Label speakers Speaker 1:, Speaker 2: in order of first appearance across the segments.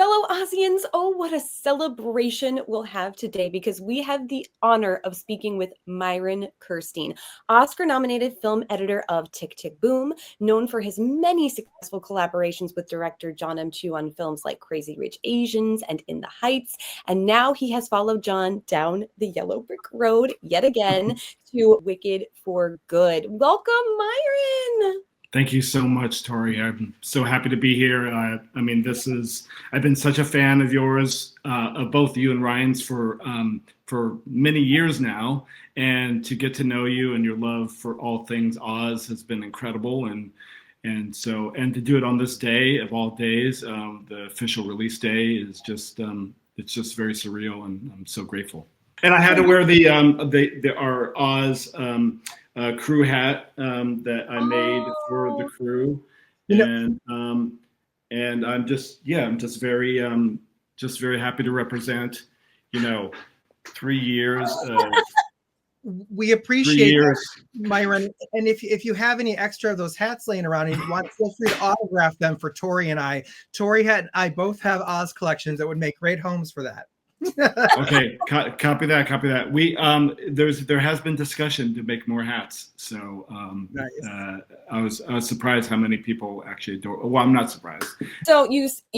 Speaker 1: Fellow Aussians, oh, what a celebration we'll have today because we have the honor of speaking with Myron Kerstein, Oscar-nominated film editor of Tick, Tick, Boom, known for his many successful collaborations with director John M. Chu on films like Crazy Rich Asians and In the Heights. And now he has followed John down the yellow brick road yet again to Wicked for Good. Welcome, Myron.
Speaker 2: Thank you so much, Tori. I'm so happy to be here. I mean, I've been such a fan of yours, of both you and Ryan's for many years now. And to get to know you and your love for all things Oz has been incredible. And to do it on this day of all days, the official release day is just, it's just very surreal, and I'm so grateful. And I had to wear our Oz crew hat that I made for the crew, and I'm just very happy to represent, 3 years of.
Speaker 3: We appreciate that, Myron. And if you have any extra of those hats laying around and you want, feel free to autograph them for Tori and I. Tori and I both have Oz collections that would make great homes for that.
Speaker 2: Okay, copy that. We there has been discussion to make more hats, so nice. I was surprised how many people actually adore. Well, I'm not surprised.
Speaker 1: So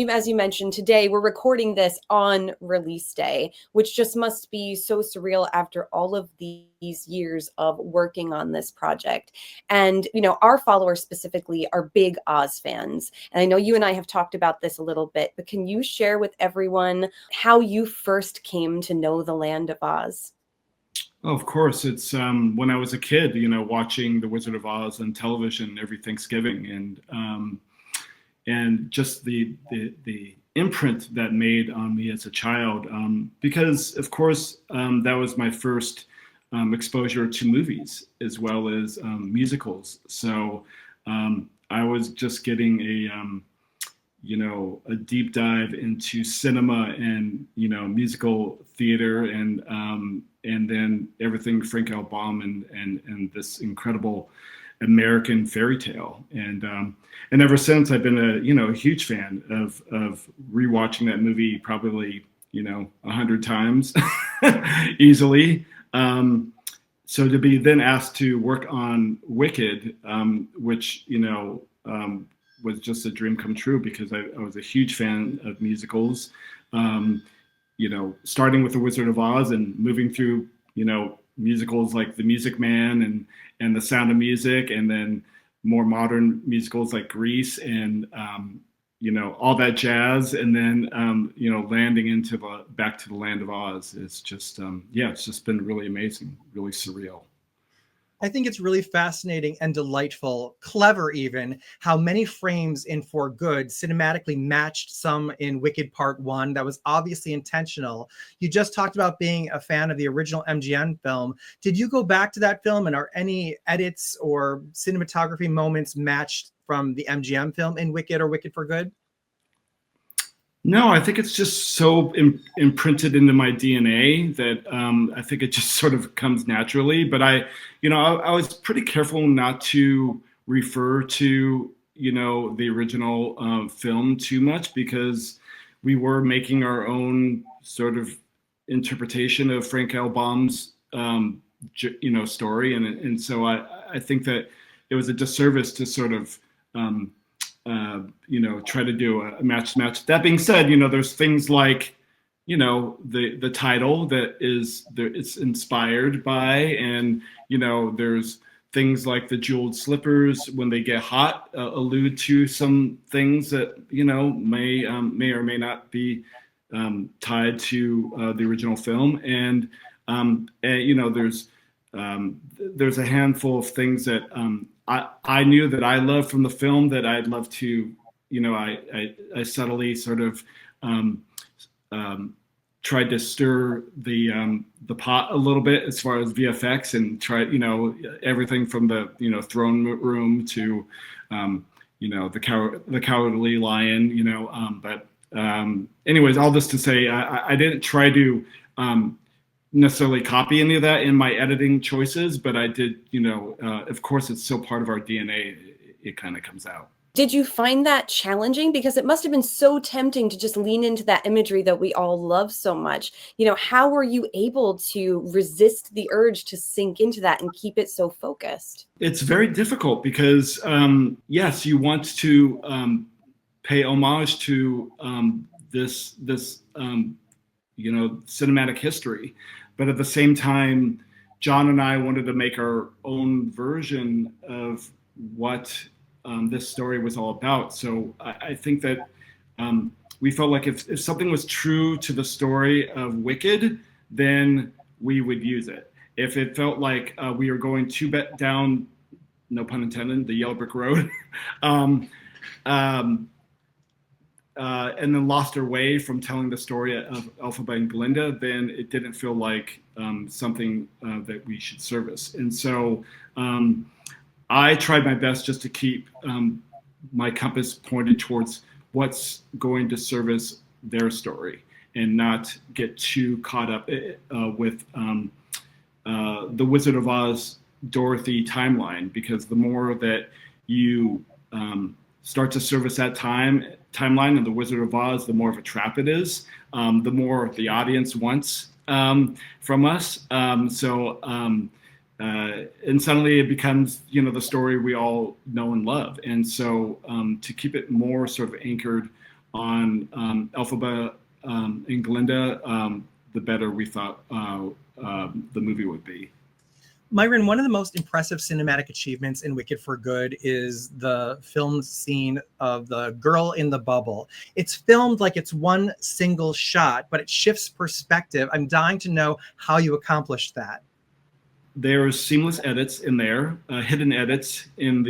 Speaker 1: as you mentioned, today we're recording this on release day, which just must be so surreal after all of these years of working on this project. And our followers specifically are big Oz fans, and I know you and I have talked about this a little bit, but can you share with everyone how you first came to know the land of Oz?
Speaker 2: Oh, of course, it's when I was a kid, watching The Wizard of Oz on television every Thanksgiving, and just the imprint that made on me as a child, because of course that was my first exposure to movies as well as musicals. So I was just getting a deep dive into cinema and musical theater, and then everything Frank L. Baum and this incredible American fairy tale, and ever since I've been a huge fan of rewatching that movie probably 100 times easily. So to be then asked to work on Wicked, which was just a dream come true, because I was a huge fan of musicals, starting with The Wizard of Oz and moving through, musicals like The Music Man and The Sound of Music, and then more modern musicals like Grease and, all that jazz. And then, landing back to the land of Oz is just, it's just been really amazing, really surreal.
Speaker 3: I think it's really fascinating and delightful, clever even, how many frames in For Good cinematically matched some in Wicked Part 1. That was obviously intentional. You just talked about being a fan of the original MGM film. Did you go back to that film, and are any edits or cinematography moments matched from the MGM film in Wicked or Wicked for Good?
Speaker 2: No, I think it's just so imprinted into my DNA that I think it just sort of comes naturally. But I was pretty careful not to refer to, the original film too much, because we were making our own sort of interpretation of Frank L. Baum's, story. And so I think that it was a disservice to sort of, try to do a match. That being said, there's things like, the title that it's inspired by, and, there's things like the jeweled slippers when they get hot allude to some things that, may or may not be tied to the original film. And there's a handful of things that I knew that I loved from the film that I'd love to, I subtly sort of tried to stir the pot a little bit as far as VFX, and try, everything from the, throne room to, the Cowardly Lion, but anyways, all this to say, I didn't try to necessarily copy any of that in my editing choices, but I did, of course, it's still part of our DNA. It kind of comes out.
Speaker 1: Did you find that challenging? Because it must have been so tempting to just lean into that imagery that we all love so much. How were you able to resist the urge to sink into that and keep it so focused?
Speaker 2: It's very difficult because, yes, you want to pay homage to this cinematic history, but at the same time, John and I wanted to make our own version of what this story was all about. So I think that we felt like if something was true to the story of Wicked, then we would use it. If it felt like we were going too down, no pun intended, the yellow brick road, and then lost our way from telling the story of Elphaba and Glinda, then it didn't feel like something that we should service. And so I tried my best just to keep my compass pointed towards what's going to service their story and not get too caught up with the Wizard of Oz Dorothy timeline, because the more that you start to service that timeline of the Wizard of Oz, the more of a trap it is, the more the audience wants from us. And suddenly it becomes, the story we all know and love. And so to keep it more sort of anchored on Elphaba and Glinda, the better we thought the movie would be.
Speaker 3: Myron, one of the most impressive cinematic achievements in Wicked for Good is the film scene of the girl in the bubble. It's filmed like it's one single shot, but it shifts perspective. I'm dying to know how you accomplished that.
Speaker 2: There's seamless edits in there, hidden edits in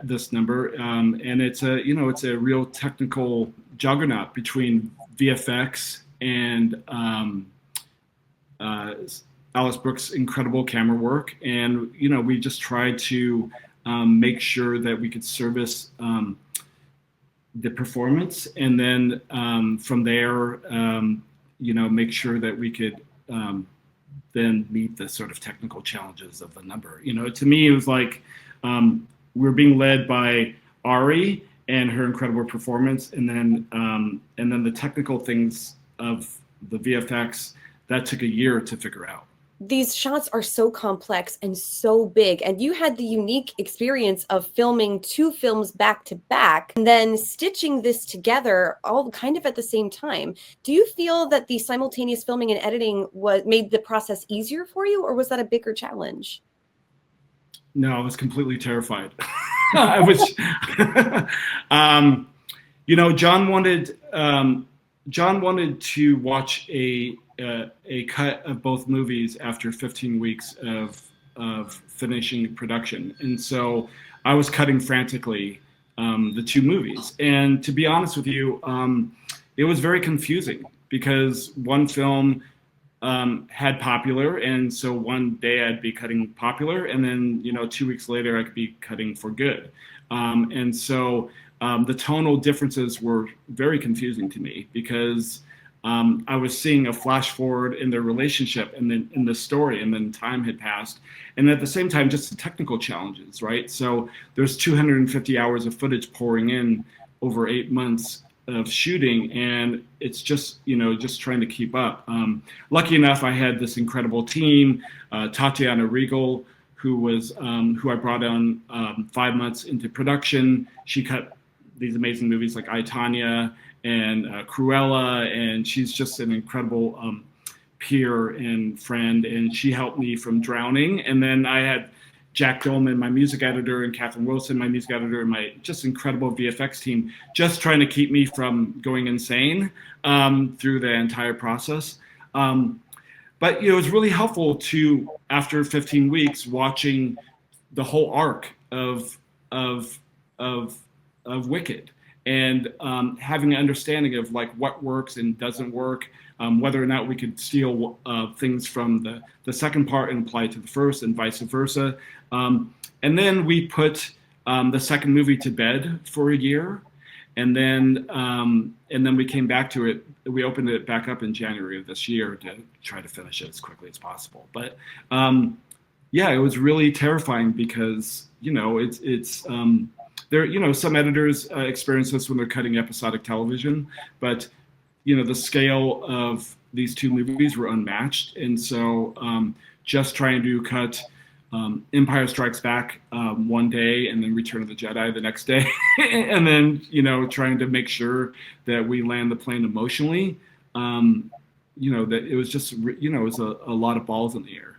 Speaker 2: this number, and it's a real technical juggernaut between VFX and Alice Brooks' incredible camera work, and we just tried to make sure that we could service the performance, and then from there, make sure that we could then meet the sort of technical challenges of the number. To me, it was like we're being led by Ari and her incredible performance, and then the technical things of the VFX that took a year to figure out.
Speaker 1: These shots are so complex and so big, and you had the unique experience of filming 2 films back to back and then stitching this together all kind of at the same time. Do you feel that the simultaneous filming and editing made the process easier for you, or was that a bigger challenge?
Speaker 2: No, I was completely terrified. I was, John wanted to watch a cut of both movies after 15 weeks of finishing production. And so I was cutting frantically the 2 movies. And to be honest with you, it was very confusing because one film had Popular, and so one day I'd be cutting Popular, and then 2 weeks later I could be cutting For Good. And so the tonal differences were very confusing to me because I was seeing a flash forward in their relationship and then in the story, and then time had passed. And at the same time, just the technical challenges, right? So there's 250 hours of footage pouring in over 8 months of shooting, and it's just trying to keep up. Lucky enough, I had this incredible team, Tatiana Regal, who I brought on 5 months into production. She cut these amazing movies like I, Tonya and Cruella, and she's just an incredible peer and friend, and she helped me from drowning. And then I had Jack Dolman, my music editor, and Catherine Wilson, my music editor, and my just incredible VFX team, just trying to keep me from going insane through the entire process. But it was really helpful to, after 15 weeks, watching the whole arc of Wicked, and having an understanding of like what works and doesn't work, whether or not we could steal things from the second part and apply it to the first, and vice versa. And then we put the second movie to bed for a year, and then we came back to it. We opened it back up in January of this year to try to finish it as quickly as possible. But it was really terrifying because it's there, some editors experience this when they're cutting episodic television, but the scale of these two movies were unmatched, and so just trying to cut Empire Strikes Back one day and then Return of the Jedi the next day, and then trying to make sure that we land the plane emotionally. That it was just it was a lot of balls in the air.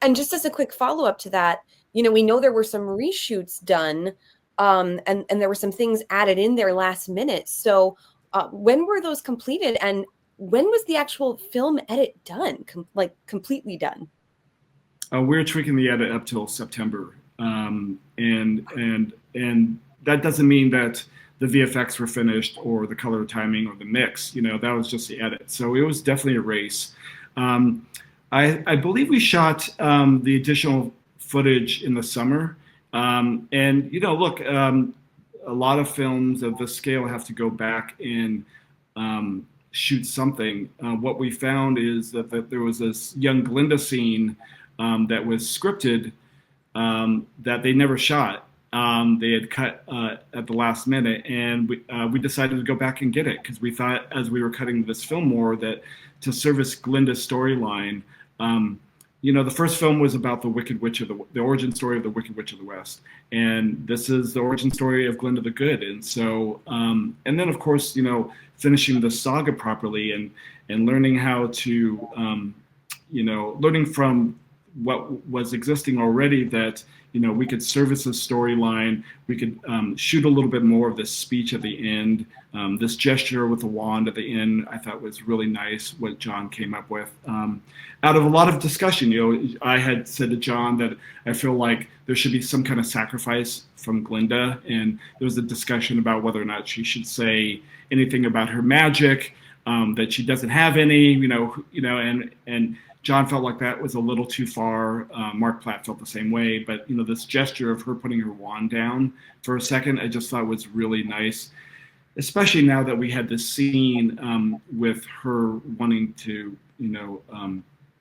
Speaker 1: And just as a quick follow-up to that, we know there were some reshoots done, and there were some things added in there last minute. So when were those completed, and when was the actual film edit done, completely done?
Speaker 2: We're tweaking the edit up till September, and that doesn't mean that the VFX were finished or the color timing or the mix. That was just the edit. So it was definitely a race. I believe we shot the additional footage in the summer, and look, a lot of films of this scale have to go back and shoot something. What we found is that there was this young Glinda scene that was scripted that they never shot. They had cut at the last minute, and we decided to go back and get it because we thought, as we were cutting this film more, that to service Glinda's storyline, the first film was about the Wicked Witch of the origin story of the Wicked Witch of the West, and this is the origin story of Glinda the Good. And so, and then of course, finishing the saga properly and learning how to, learning from what was existing already, that we could service a storyline, we could shoot a little bit more of this speech at the end, this gesture with the wand at the end. I thought was really nice what John came up with. Out of a lot of discussion, I had said to John that I feel like there should be some kind of sacrifice from Glinda, and there was a discussion about whether or not she should say anything about her magic, that she doesn't have any, and John felt like that was a little too far. Mark Platt felt the same way, but this gesture of her putting her wand down for a second, I just thought was really nice, especially now that we had this scene with her wanting to,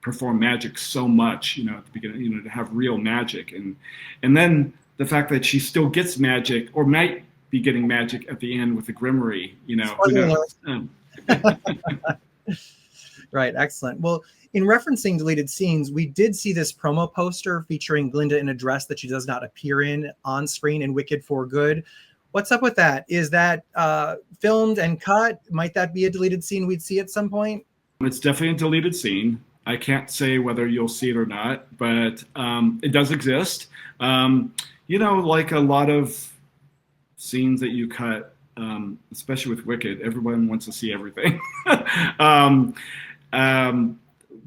Speaker 2: perform magic so much, at the beginning, to have real magic, and then the fact that she still gets magic or might be getting magic at the end with the Grimoire,
Speaker 3: Right, excellent. Well, in referencing deleted scenes, we did see this promo poster featuring Glinda in a dress that she does not appear in on screen in Wicked for Good. What's up with that? Is that filmed and cut? Might that be a deleted scene we'd see at some point?
Speaker 2: It's definitely a deleted scene. I can't say whether you'll see it or not, but it does exist. Like a lot of scenes that you cut, especially with Wicked, everyone wants to see everything.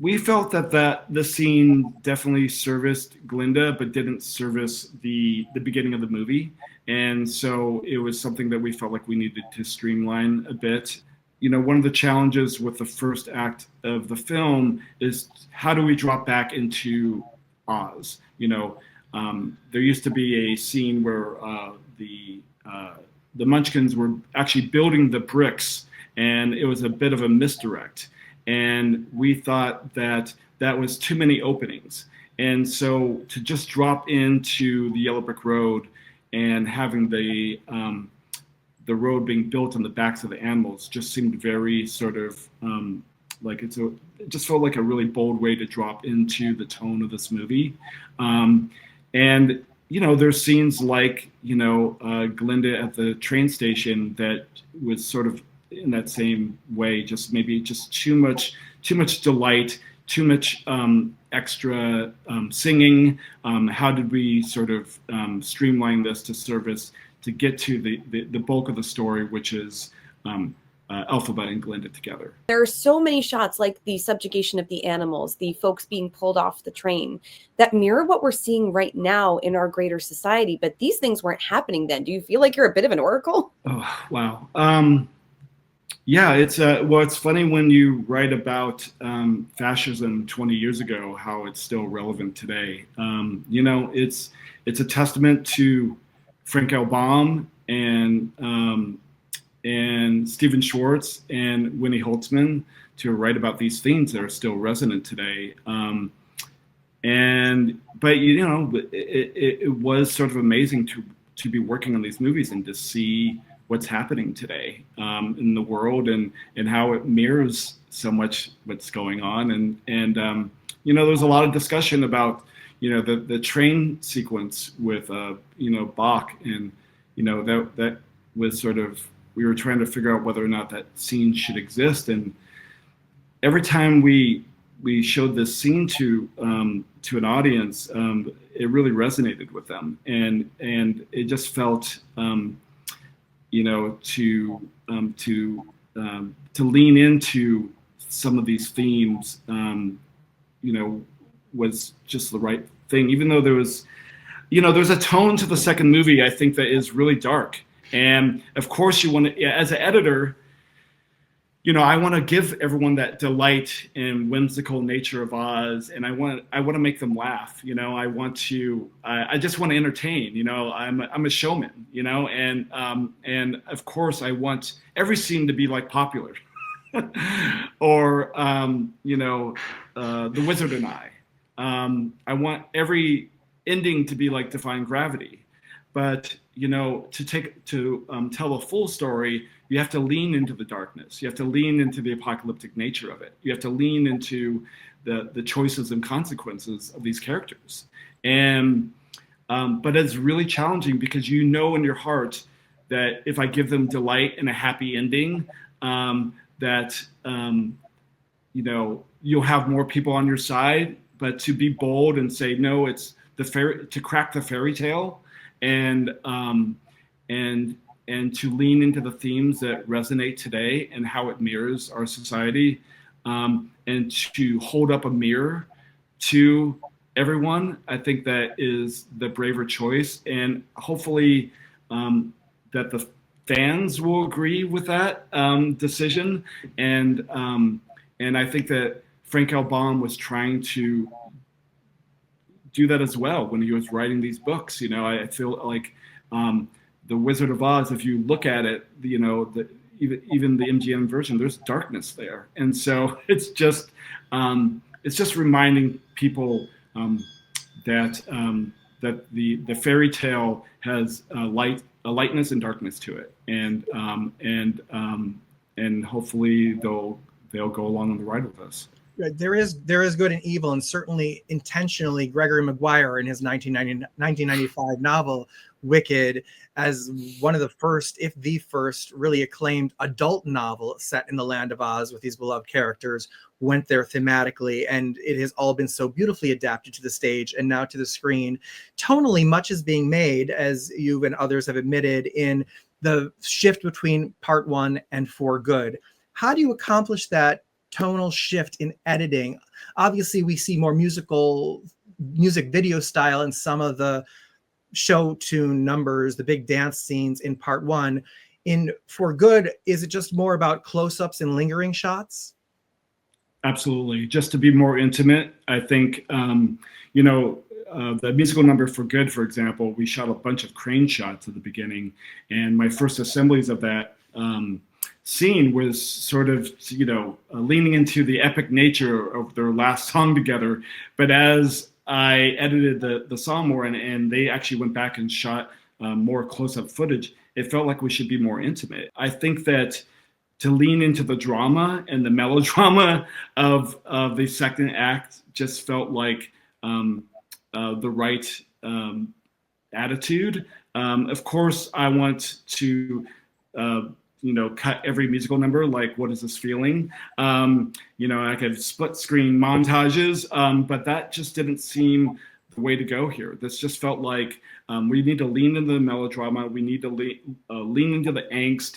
Speaker 2: We felt that the scene definitely serviced Glinda, but didn't service the beginning of the movie. And so it was something that we felt like we needed to streamline a bit. One of the challenges with the first act of the film is how do we drop back into Oz? There used to be a scene where the Munchkins were actually building the bricks, and it was a bit of a misdirect. And we thought that was too many openings. And so to just drop into the Yellow Brick Road and having the road being built on the backs of the animals just seemed very sort of like it just felt like a really bold way to drop into the tone of this movie. And there's scenes like Glinda at the train station that was sort of in that same way, just too much delight, too much extra singing. How did we sort of streamline this to get to the bulk of the story, which is Elphaba and Glinda together?
Speaker 1: There are so many shots, like the subjugation of the animals, the folks being pulled off the train, that mirror what we're seeing right now in our greater society. But these things weren't happening then. Do you feel like you're a bit of an oracle?
Speaker 2: Oh, wow. Yeah, it's funny when you write about fascism 20 years ago, how it's still relevant today. It's a testament to Frank L. Baum and Stephen Schwartz and Winnie Holtzman to write about these themes that are still resonant today. But it was sort of amazing to be working on these movies and to see what's happening today in the world, and how it mirrors so much what's going on. And you know, there's a lot of discussion about, you know, the train sequence with you know, Bach, and you know, that was sort of, we were trying to figure out whether or not that scene should exist. And every time we showed this scene to an audience, it really resonated with them, and it just felt, you know, to lean into some of these themes, you know, was just the right thing. Even though there was, you know, there's a tone to the second movie, I think, that is really dark. And of course, you want to, as an editor, you know, I want to give everyone that delight and whimsical nature of Oz, and I want to make them laugh. You know, I just want to entertain. You know, I'm a showman. You know, and of course, I want every scene to be like Popular, or you know, The Wizard and I. I want every ending to be like Defying Gravity. But, you know, to tell a full story, you have to lean into the darkness. You have to lean into the apocalyptic nature of it. You have to lean into the choices and consequences of these characters. And but it's really challenging, because you know in your heart that if I give them delight and a happy ending, that you know, you'll have more people on your side. But to be bold and say, no, it's to crack the fairy tale, and to lean into the themes that resonate today and how it mirrors our society, and to hold up a mirror to everyone, I think that is the braver choice. And hopefully that the fans will agree with that decision. And I think that Frank L. Baum was trying to do that as well when he was writing these books. You know, I feel like The Wizard of Oz, if you look at it, you know, even the MGM version, there's darkness there. And so it's just reminding people that the fairy tale has a lightness and darkness to it, and hopefully they'll go along on the ride with us.
Speaker 3: There is good and evil, and certainly intentionally Gregory Maguire in his 1995 novel Wicked, as one of the first, if the first, really acclaimed adult novel set in the land of Oz with these beloved characters, went there thematically, and it has all been so beautifully adapted to the stage and now to the screen. Tonally, much is being made, as you and others have admitted, in the shift between part 1 and For Good. How do you accomplish that tonal shift in editing? Obviously, we see more music video style in some of the show tune numbers, the big dance scenes in part 1. In For Good, is it just more about close-ups and lingering shots?
Speaker 2: Absolutely, just to be more intimate. I think, you know, the musical number For Good, for example, we shot a bunch of crane shots at the beginning, and my first assemblies of that scene was sort of, you know, leaning into the epic nature of their last song together. But as I edited the song more, and they actually went back and shot more close-up footage, it felt like we should be more intimate. I think that to lean into the drama and the melodrama of the second act just felt like the right attitude. Of course, I want to you know, cut every musical number, like What Is This Feeling? You know, I could split screen montages, but that just didn't seem the way to go here. This just felt like we need to lean into the melodrama. We need to lean into the angst.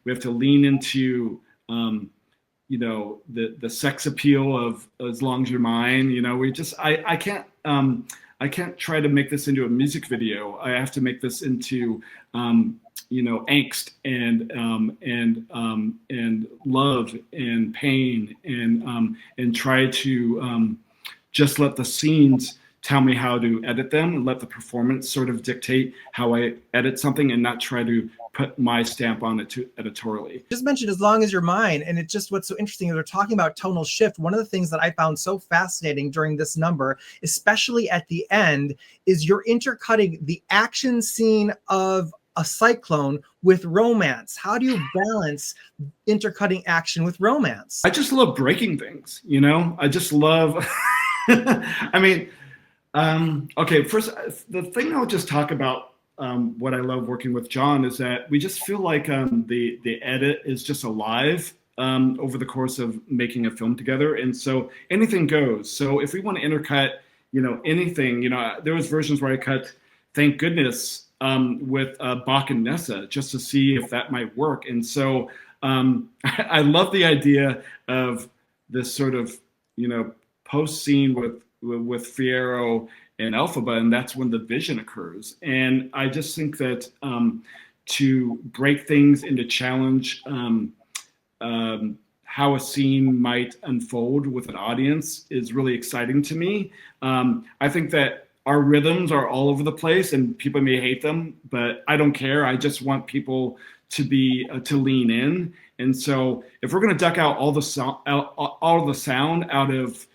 Speaker 2: We have to lean into, you know, the sex appeal of As Long As You're Mine. You know, I can't try to make this into a music video. I have to make this into, you know, angst and love and pain, and try to just let the scenes tell me how to edit them and let the performance sort of dictate how I edit something and not try to put my stamp on it editorially.
Speaker 3: Just mentioned as long as you're mine, and it's just what's so interesting is we're talking about tonal shift. One of the things that I found so fascinating during this number, especially at the end, is you're intercutting the action scene of a cyclone with romance. How do you balance intercutting action with romance?
Speaker 2: I just love breaking things, you know? I just love, I mean, okay, first, the thing I'll just talk about, what I love working with John is that we just feel like the edit is just alive over the course of making a film together. And so anything goes. So if we want to intercut, you know, anything, you know, there was versions where I cut, thank goodness, with Bach and Nessa just to see if that might work. And so I love the idea of this sort of, you know, post scene with Fierro and Elphaba, and that's when the vision occurs. And I just think that to break things into challenge how a scene might unfold with an audience is really exciting to me. I think that our rhythms are all over the place and people may hate them, but I don't care. I just want people to be to lean in. And so if we're going to duck out all the sound out of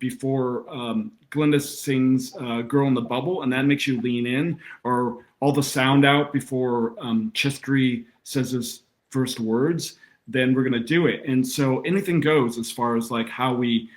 Speaker 2: before Glinda sings Girl in the Bubble, and that makes you lean in, or all the sound out before Chistry says his first words, then we're going to do it. And so anything goes as far as like how we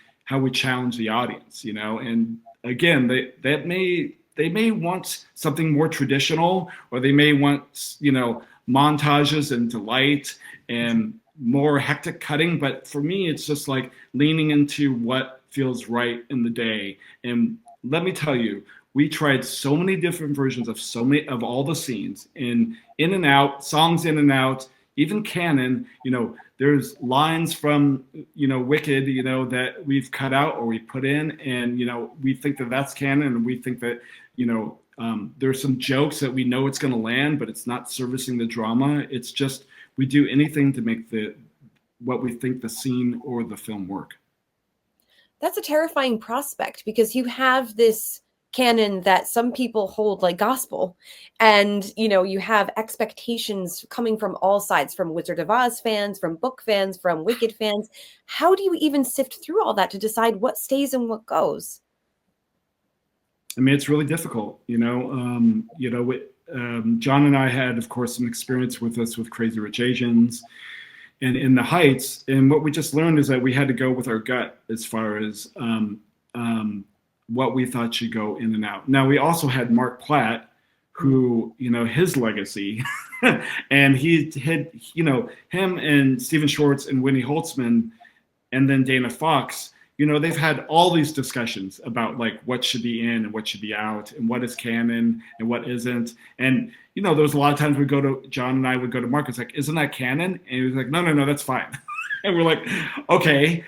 Speaker 2: challenge the audience, you know. And again, they may want something more traditional, or they may want, you know, montages and delight and more hectic cutting. But for me, it's just like leaning into what feels right in the day. And let me tell you, we tried so many different versions of all the scenes, in and out, songs in and out, even canon. You know, there's lines from, you know, Wicked, you know, that we've cut out or we put in, and, you know, we think that that's canon, and we think that, you know, there's some jokes that we know it's going to land, but it's not servicing the drama. It's just, we do anything to make what we think the scene or the film work.
Speaker 1: That's a terrifying prospect, because you have this canon that some people hold like gospel, and, you know, you have expectations coming from all sides, from Wizard of Oz fans, from book fans, from Wicked fans. How do you even sift through all that to decide what stays and what goes?
Speaker 2: I mean, it's really difficult, you know. John and I had, of course, some experience with this with Crazy Rich Asians and In the Heights, and what we just learned is that we had to go with our gut as far as what we thought should go in and out. Now, we also had Mark Platt, who, you know, his legacy, and he had, you know, him and Stephen Schwartz and Winnie Holtzman, and then Dana Fox. You know, they've had all these discussions about like what should be in and what should be out, and what is canon and what isn't. And, you know, there was a lot of times John and I would go to Mark, it's like, isn't that canon? And he was like, no, that's fine. And we're like, okay.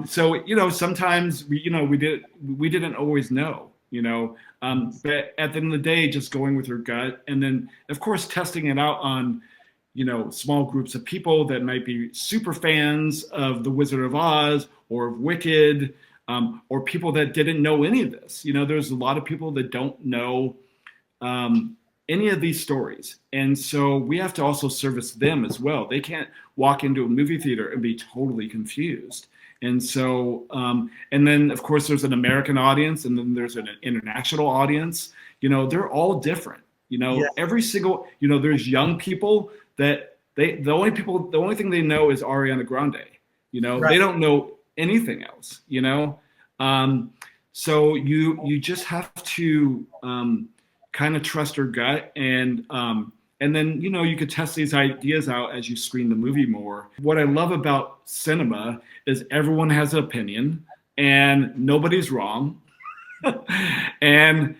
Speaker 2: So, you know, sometimes we didn't always know, you know, but at the end of the day, just going with your gut, and then of course testing it out on, you know, small groups of people that might be super fans of The Wizard of Oz or of Wicked, or people that didn't know any of this. You know, there's a lot of people that don't know any of these stories. And so we have to also service them as well. They can't walk into a movie theater and be totally confused. And so, and then of course there's an American audience, and then there's an international audience. You know, they're all different. You know, yeah. Every single, you know, there's young people that the only thing they know is Ariana Grande. You know, right. They don't know anything else, you know? So you just have to kind of trust your gut, and then, you know, you could test these ideas out as you screen the movie more. What I love about cinema is everyone has an opinion and nobody's wrong. and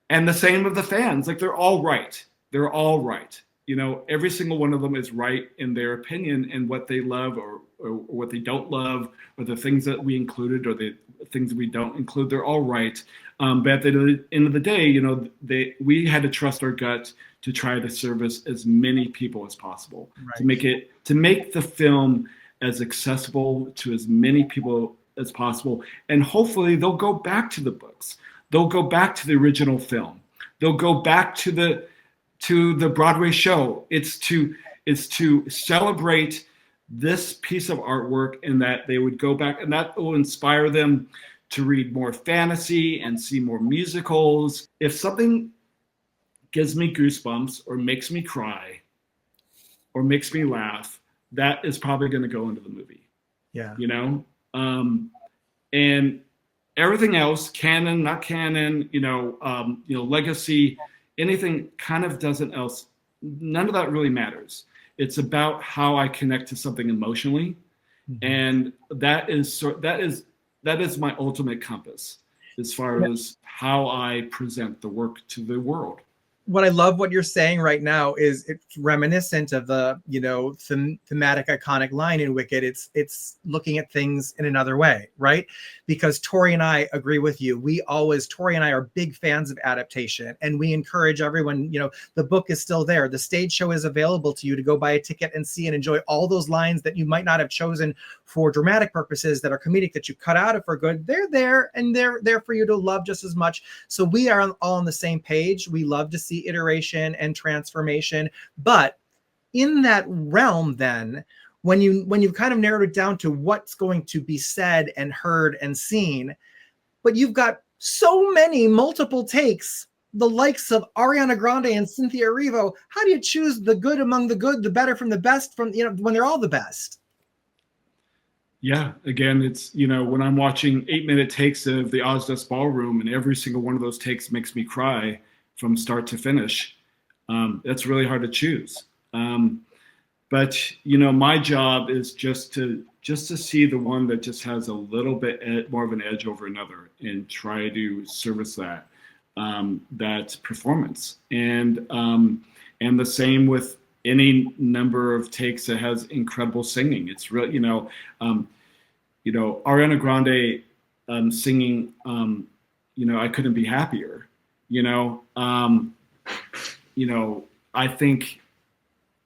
Speaker 2: the same with the fans, like they're all right. They're all right. You know, every single one of them is right in their opinion, and what they love or what they don't love, or the things that we included or the things that we don't include, they're all right. But at the end of the day, you know, we had to trust our gut to try to service as many people as possible, right. to make the film as accessible to as many people as possible, and hopefully they'll go back to the books. they'll go back to the original film. They'll go back to the Broadway show. It's to celebrate this piece of artwork, and that they would go back, and that will inspire them to read more fantasy and see more musicals. If something gives me goosebumps or makes me cry or makes me laugh, that is probably going to go into the movie.
Speaker 3: Yeah.
Speaker 2: You know? And everything else, canon, not canon, legacy, anything kind of doesn't else. None of that really matters. It's about how I connect to something emotionally. Mm-hmm. And that is my ultimate compass as far as how I present the work to the world.
Speaker 3: What I love what you're saying right now is it's reminiscent of the, thematic iconic line in Wicked. It's looking at things in another way, right? Because Tori and I agree with you. Tori and I are big fans of adaptation, and we encourage everyone, the book is still there. The stage show is available to you to go buy a ticket and see and enjoy all those lines that you might not have chosen for dramatic purposes, that are comedic, that you cut out of for good. They're there, and they're there for you to love just as much. So we are all on the same page. We love to see iteration and transformation. But in that realm, then, when you've kind of narrowed it down to what's going to be said and heard and seen, but you've got so many multiple takes, the likes of Ariana Grande and Cynthia Erivo, how do you choose the good among the good, the better from the best, from when they're all the best?
Speaker 2: Yeah, again, it's, when I'm watching 8-minute takes of the Ozdas Ballroom, and every single one of those takes makes me cry from start to finish, that's really hard to choose. But my job is just to see the one that just has a little bit more of an edge over another, and try to service that performance. And the same with any number of takes that has incredible singing. It's really, Ariana Grande singing, I couldn't be happier. I think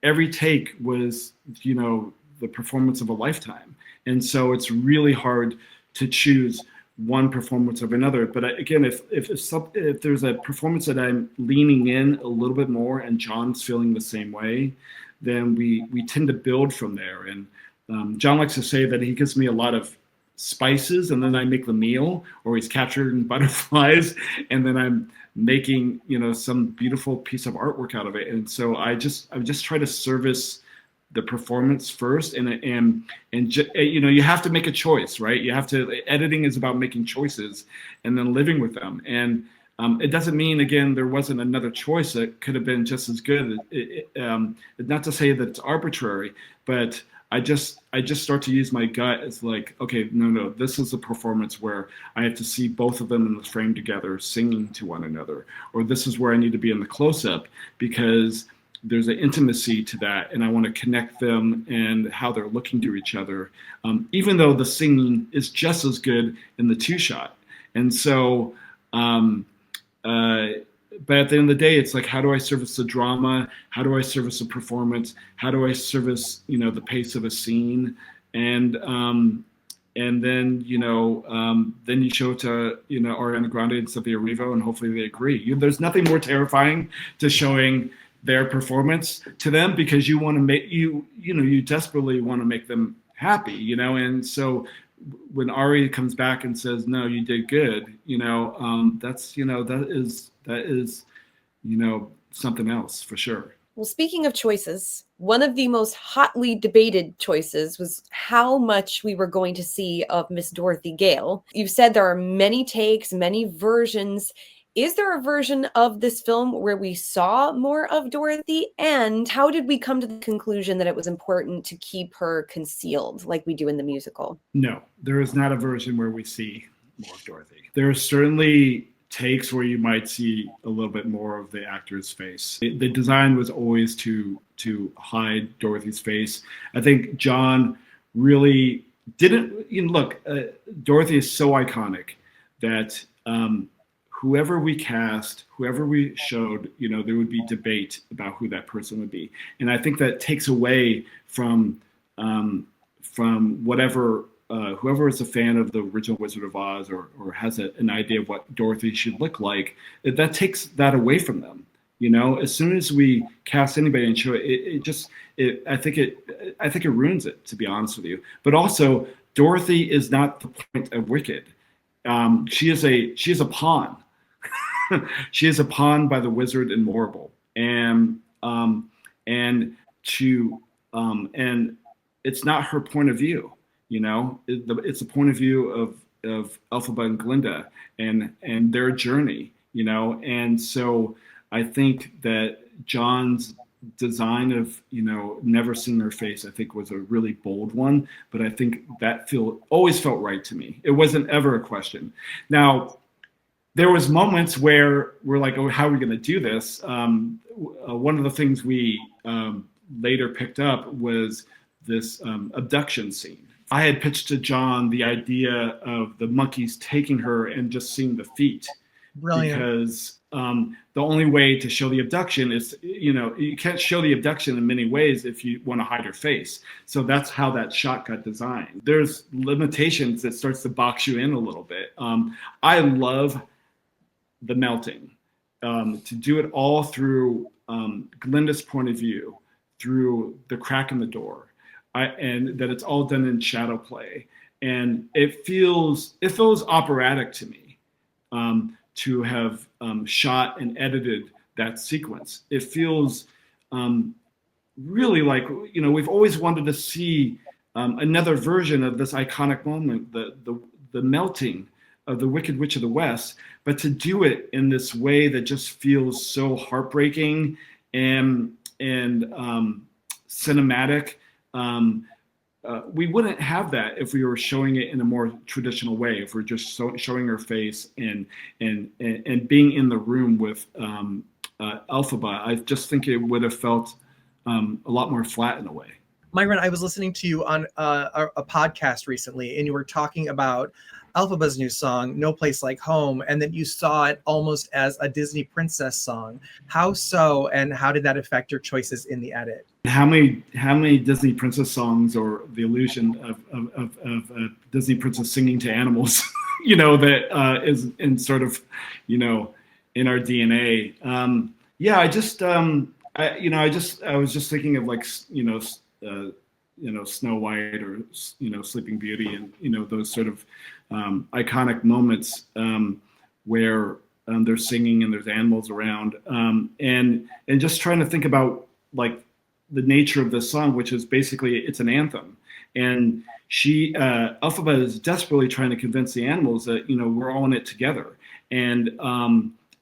Speaker 2: every take was, the performance of a lifetime. And so it's really hard to choose one performance of another. But again, if there's a performance that I'm leaning in a little bit more, and John's feeling the same way, then we tend to build from there. And John likes to say that he gives me a lot of spices, and then I make the meal, or he's capturing butterflies, and then I'm making some beautiful piece of artwork out of it. And so I just try to service the performance first, and you have to make a choice, right? Editing is about making choices and then living with them. And it doesn't mean, again, there wasn't another choice that could have been just as good. Not to say that it's arbitrary, but I just start to use my gut as like, okay, no, this is a performance where I have to see both of them in the frame together singing to one another, or this is where I need to be in the close-up because there's an intimacy to that, and I want to connect them and how they're looking to each other, even though the singing is just as good in the two-shot. And so, but at the end of the day, it's like, how do I service the drama? How do I service a performance? How do I service, the pace of a scene? And then, then you show it to, Ariana Grande and Cynthia Erivo, and hopefully they agree. There's nothing more terrifying to showing their performance to them, because you want to make, you desperately want to make them happy, and so when Ari comes back and says, no, you did good, that is something else for sure.
Speaker 1: Well, speaking of choices, one of the most hotly debated choices was how much we were going to see of Miss Dorothy Gale. You've said there are many takes, many versions. Is there a version of this film where we saw more of Dorothy? And how did we come to the conclusion that it was important to keep her concealed like we do in the musical?
Speaker 2: No, there is not a version where we see more of Dorothy. There are certainly takes where you might see a little bit more of the actor's face. The design was always to hide Dorothy's face. I think John really didn't, look, Dorothy is so iconic that whoever we cast, whoever we showed, there would be debate about who that person would be. And I think that takes away from whatever whoever is a fan of the original Wizard of Oz or has an idea of what Dorothy should look like, that takes that away from them. You know, as soon as we cast anybody and show I think it ruins it, to be honest with you. But also, Dorothy is not the point of Wicked. She is a pawn. She is a pawn by the wizard and Morrible, and it's not her point of view. You know, it's a point of view of Elphaba and Glinda and their journey. You know, and so I think that John's design of, you know, never seeing her face, I think was a really bold one, but I think that always felt right to me. It wasn't ever a question. Now, there was moments where we're like, oh, how are we going to do this? One of the things we later picked up was this abduction scene. I had pitched to John the idea of the monkeys taking her and just seeing the feet.
Speaker 3: Brilliant.
Speaker 2: Because the only way to show the abduction is, you know, you can't show the abduction in many ways if you want to hide her face. So that's how that shot got designed. There's limitations that starts to box you in a little bit. I love the melting. To do it all through Glinda's point of view, through the crack in the door, and that it's all done in shadow play. And it feels operatic to me. To have shot and edited that sequence. It feels really like, you know, we've always wanted to see another version of this iconic moment, the melting of the Wicked Witch of the West, but to do it in this way that just feels so heartbreaking and cinematic. We wouldn't have that if we were showing it in a more traditional way. If we're just showing her face and being in the room with Elphaba, I just think it would have felt a lot more flat in a way.
Speaker 3: Myron, I was listening to you on a podcast recently, and you were talking about Elphaba's new song, No Place Like Home, and then you saw it almost as a Disney princess song. How so, and how did that affect your choices in the edit?
Speaker 2: How many Disney princess songs, or the illusion of a Disney princess singing to animals, you know, that is in sort of, you know, in our DNA. Yeah, I was just thinking of, like, Snow White, or, you know, Sleeping Beauty, and, you know, those sort of iconic moments where they're singing and there's animals around, and just trying to think about, like, the nature of this song, which is basically, it's an anthem, and Elphaba is desperately trying to convince the animals that, you know, we're all in it together, and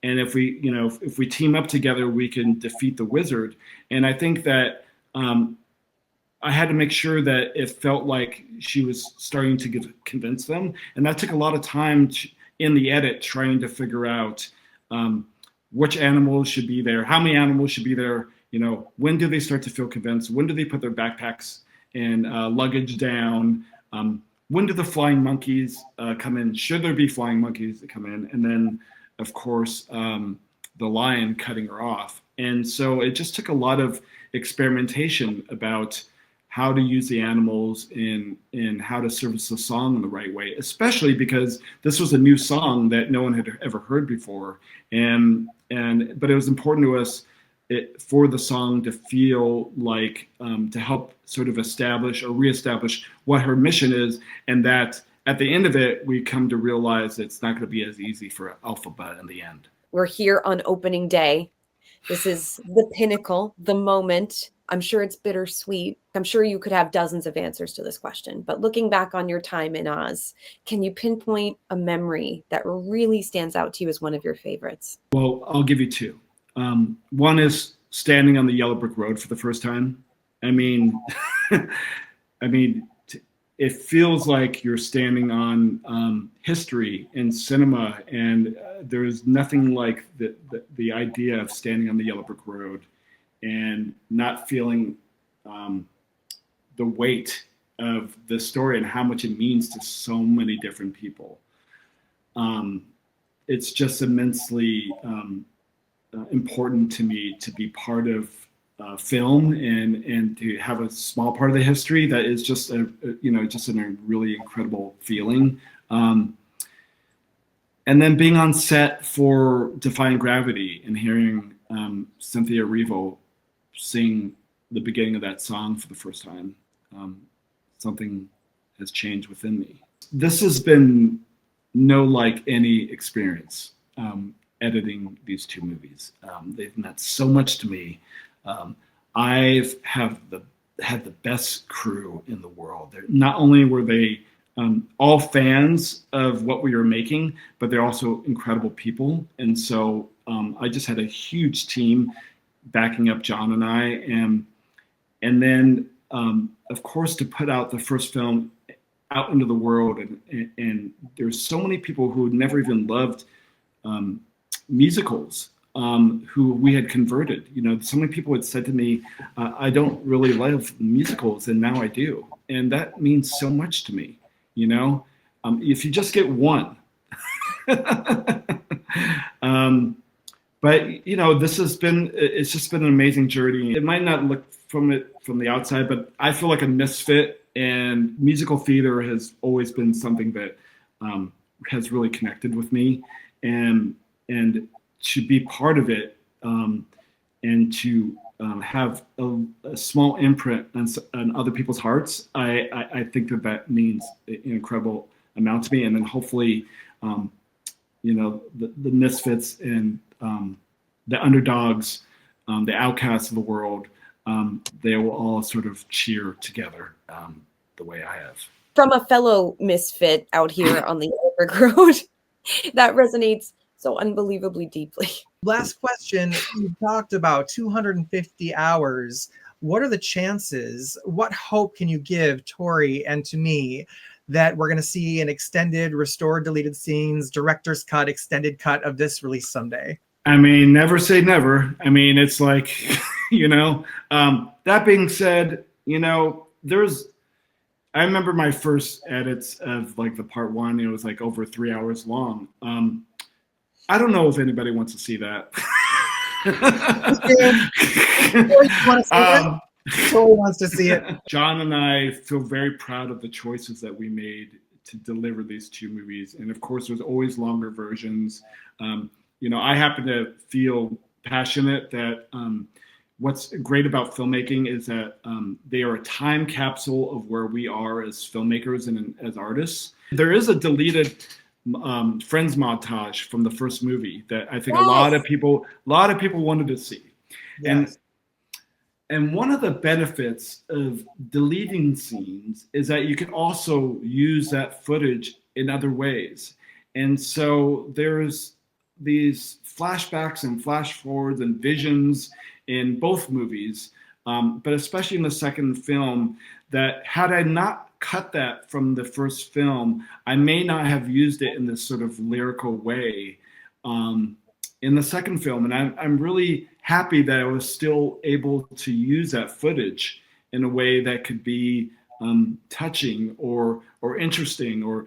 Speaker 2: if we, you know, if we team up together, we can defeat the wizard. And I think that I had to make sure that it felt like she was starting to convince them, and that took a lot of time in the edit, trying to figure out which animals should be there, how many animals should be there. You know, when do they start to feel convinced? When do they put their backpacks and luggage down? When do the flying monkeys come in? Should there be flying monkeys that come in? And then, of course, the lion cutting her off. And so it just took a lot of experimentation about how to use the animals in how to service the song in the right way, especially because this was a new song that no one had ever heard before. But it was important to us for the song to feel like, to help sort of establish or reestablish what her mission is, and that at the end of it, we come to realize it's not going to be as easy for Elphaba in the end.
Speaker 1: We're here on opening day. This is the pinnacle, the moment. I'm sure it's bittersweet. I'm sure you could have dozens of answers to this question, but looking back on your time in Oz, can you pinpoint a memory that really stands out to you as one of your favorites?
Speaker 2: Well, I'll give you two. One is standing on the yellow brick road for the first time. I mean, it feels like you're standing on history and cinema, and there is nothing like the idea of standing on the yellow brick road and not feeling the weight of the story and how much it means to so many different people. It's just immensely important to me to be part of film and to have a small part of the history that is just just a really incredible feeling. And then being on set for Defying Gravity and hearing Cynthia Erivo sing the beginning of that song for the first time, something has changed within me. This has been no like any experience editing these two movies. They've meant so much to me. I've had the best crew in the world. Not only were they all fans of what we were making, but they're also incredible people. And so I just had a huge team backing up John and I, and then of course to put out the first film out into the world, and there's so many people who had never even loved musicals, who we had converted. So many people had said to me, I don't really love musicals, and now I do. And that means so much to me, if you just get one. But it's just been an amazing journey. It might not look from the outside, but I feel like a misfit, and musical theater has always been something that has really connected with me, and to be part of it, and to have a small imprint on other people's hearts, I think that means an incredible amount to me. And then hopefully, the misfits and the underdogs, the outcasts of the world, they will all sort of cheer together the way I have.
Speaker 1: From a fellow misfit out here on the Overgrowth Road, that resonates so unbelievably deeply.
Speaker 3: Last question. You talked about 250 hours. What are the chances? What hope can you give Tori and to me that we're going to see an extended, restored, deleted scenes, director's cut, extended cut of this release someday?
Speaker 2: I mean, never say never. I mean, it's like, that being said, I remember my first edits of like the part one, it was like over 3 hours long. I don't know if anybody wants to see that.
Speaker 3: Tori wants to see it.
Speaker 2: John and I feel very proud of the choices that we made to deliver these two movies. And of course, there's always longer versions. I happen to feel passionate that what's great about filmmaking is that they are a time capsule of where we are as filmmakers and as artists. There is a deleted Friends montage from the first movie that I think a lot of people wanted to see.
Speaker 3: Yes.
Speaker 2: And one of the benefits of deleting scenes is that you can also use that footage in other ways. And so there's these flashbacks and flash forwards and visions in both movies, but especially in the second film, that had I not cut that from the first film, I may not have used it in this sort of lyrical way in the second film. And I'm really happy that I was still able to use that footage in a way that could be touching or interesting or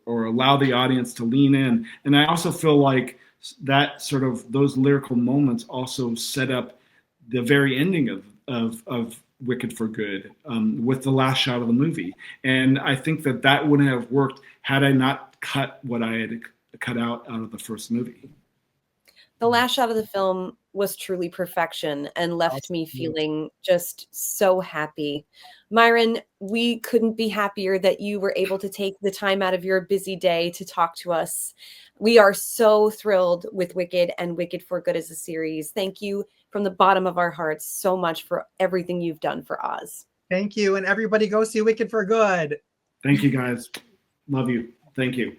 Speaker 2: allow the audience to lean in. And I also feel like that sort of those lyrical moments also set up the very ending of Wicked for Good with the last shot of the movie. And I think that wouldn't have worked had I not cut what I had cut out of the first movie.
Speaker 1: The last shot of the film was truly perfection and left me feeling just so happy. Myron, we couldn't be happier that you were able to take the time out of your busy day to talk to us. We are so thrilled with Wicked and Wicked for Good as a series. Thank you from the bottom of our hearts so much for everything you've done for Oz.
Speaker 3: Thank you. And everybody go see Wicked for Good.
Speaker 2: Thank you, guys. Love you. Thank you.